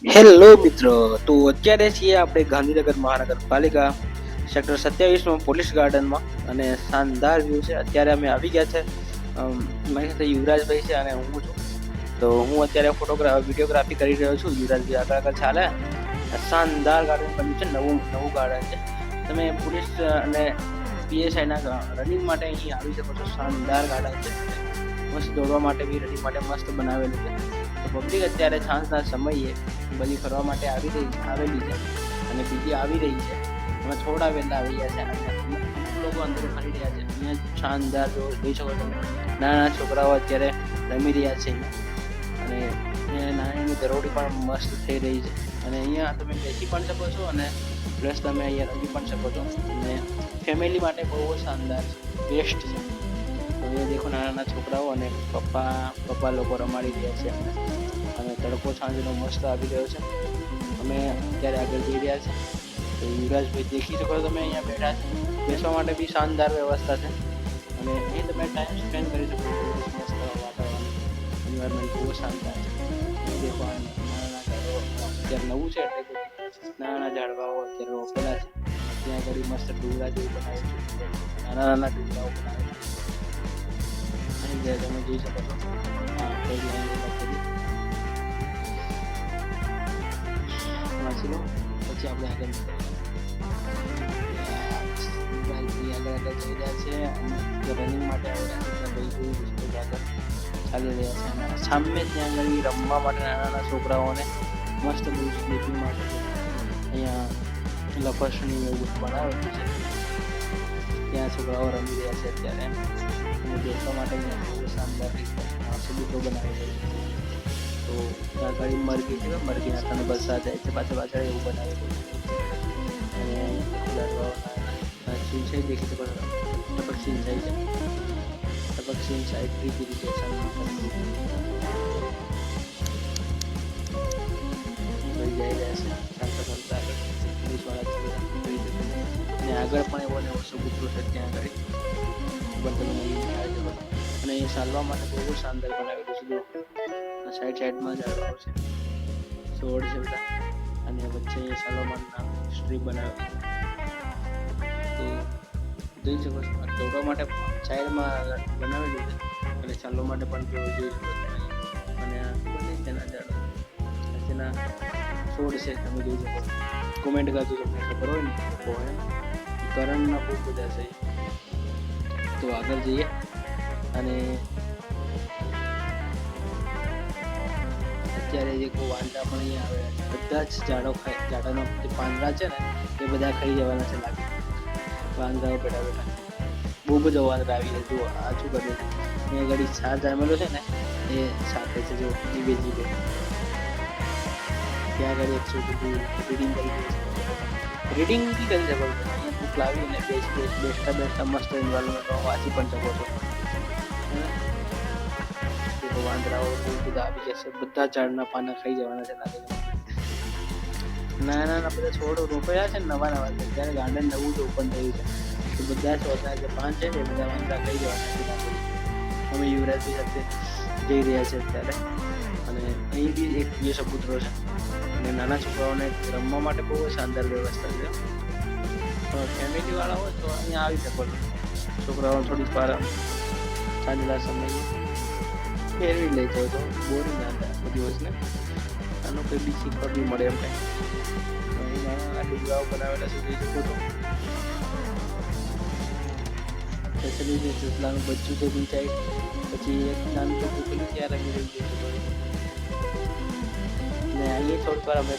Hello મિત્રો, તો અત્યારે છીએ આપણે ગાંધીનગર મહાનગરપાલિકા સેક્ટર 27માં પોલીસ ગાર્ડનમાં અને શાનદાર વ્યૂ છે. અત્યારે અમે આવી ગયા છે. મારી સાથે યુવરાજભાઈ છે અને હું છું. તો હું અત્યારે વિડીયોગ્રાફી કરી રહ્યો છું. યુવરાજભાઈ આગળ ચાલે. શાનદાર ગાર્ડન બન્યું છે, નવું ગાર્ડન છે. તમે પોલીસ અને પીએસઆઈના રનિંગ માટે અહીં આવી શકો છો. શાનદાર ગાર્ડન છે, મસ્ત દોડવા માટે બી રનિંગ માટે મસ્ત બનાવેલું છે. તો પબ્લિક અત્યારે સાંજના સમયે બધી ફરવા માટે આવેલી છે અને બીજી આવી રહી છે. અમે થોડા વહેલા આવી ગયા છે અને અમુક લોકો અંદર ફરી રહ્યા છે. અહીંયા શાનદાર જોઈ શકો છો. નાના છોકરાઓ અત્યારે રમી રહ્યા છે અને નાની દરોડી પણ મસ્ત થઈ રહી છે અને અહીંયા તમે બેસી પણ શકો છો અને પ્લસ તમે અહીંયા રમી પણ શકો છો અને ફેમિલી માટે બહુ શાનદાર છે, બેસ્ટ છે. તો એ દેખો નાના છોકરાઓ અને પપ્પા લોકો રમાડી રહ્યા છે અને તડકો સાંજનો મસ્ત આવી રહ્યો છે. અમે અત્યારે આગળ જઈ રહ્યા છે. તો યુવરાજભાઈ દેખી શકો છો તમે અહીંયા બેઠા છે. બેસવા માટે બી શાનદાર વ્યવસ્થા છે અને અહીં તમે ટાઈમ સ્પેન્ડ કરી શકો છો. મસ્ત વાતાવરણ, એન્વાયરમેન્ટ બહુ શાનદાર છે. દેખો નાના ઝાડો અત્યારે નવું છે એટલે નાના ઝાડવાઓ અત્યારે રોપેલા છે. ત્યાં આગળ મસ્ત ડુંગરા જેવું બનાવ્યું છે, નાના ડુંગરાઓ બનાવ્યા છે. અહીં તમે જોઈ શકો છો. વાંચી લો પછી આપણે આગળ જઈ રહ્યા છે અને રનિંગ માટે ચાલી રહ્યા છે અને સામે ત્યાં આગળ રમવા માટે નાના છોકરાઓને મસ્ત સ્લીપિંગ માટે અહીંયા લપસણી એવું બનાવેલું છે. ત્યાં છોકરાઓ રમી રહ્યા છે અત્યારે અને બેસવા માટે બહુ શાનદાર સુવિધો બનાવેલી છે. તો ત્યાં આગળ મરઘી છે, મરઘી નાસ્તાનો વરસાદ જાય છે પાછળ એવું બનાવેલું છે અને સિંચાઈ દેખી શકો છો. ટપક સિંચાઈ છે, ટપક સિંચાઈ ડ્રીપ ઇરિગેશન જઈ રહ્યા છે ચાલતા અને આગળ પણ એવો ને એવો સબૂતો છે. ત્યાં આગળ અને એ ચાલવા માટે બહુ શાનદાર બનાવેલું છે. સાઈડમાં ઝાડવાઓ છે, છોડ છે બધા અને વચ્ચે સાલોમાનના સ્ટ્રીપ બનાવે તો જોઈ શકો છો. દોડવા માટે સાઈડમાં બનાવેલું છે અને ચાલવા માટે પણ જોઈ શકો છો. અને તેના ઝાડવા તેના છોડ છે તમે જોઈ શકો છો. કોમેન્ટ કરજો તમને ખબર હોય ને કરણના બહુ બધા છે. તો આગળ જઈએ અને અત્યારે જે કોઈ વાંદરા પણ અહીંયા આવેલા છે. બધા જ ઝાડાના જે પાંદડા છે ને એ બધા ખાઈ જવાના છે લાગે. વાંદરાઓ બેઠા બહુ બધા વાંદરા આવી છે. જુઓ આ શું કરે છે, અહીંયા ઘડી છાર જામેલો છે ને એ સાથે છે. જો જીવે ત્યાં આગળ એક છોકરી રીડિંગ કરી રહી છે. રીડિંગ બી કરી શકો છો. અહીંયા બુક લાવીને બેસતા મસ્ત એન્વાયરમેન્ટમાં વાંચી પણ શકો છો. વાંદરાઓ બહુ બધા આવી જશે. બધા ઝાડના પાના ખાઈ જવાના છે લાગે. નાના બધા છોડ રોપાયા છે ને નવા ત્યારે ગાર્ડન નવું જ ઓપન થયું છે. તો બધા છોડના જે પાન છે એ બધા વાંદરા ખાઈ જવાના છે. અમે યુવરાજભાઈ સાથે જઈ રહ્યા છે અત્યારે અને અહીં બી એક બે સપુત્રો છે અને નાના છોકરાઓને રમવા માટે બહુ શાનદાર વ્યવસ્થા છે. ફેમિલી વાળા હોય તો અહીંયા આવી શકો છો. છોકરાઓ થોડીક વાર સાંજના સમયે ફેરવી લઈ જાવ તો બોરિંગ ના થાય દિવસને. આનું કંઈ બી શીખવા બી મળે એમ કંઈ. નાના ડુંગરાઓ બનાવેલા છે જોઈ શકો છો. સ્પેશિયલી જે ચૂસલાનું બચ્ચું છે બી સાઈડ પછી એક નાનું છોકરું પેલું ત્યાં રમી રહ્યું છે. ને અહીંયા થોડીક વાર અમે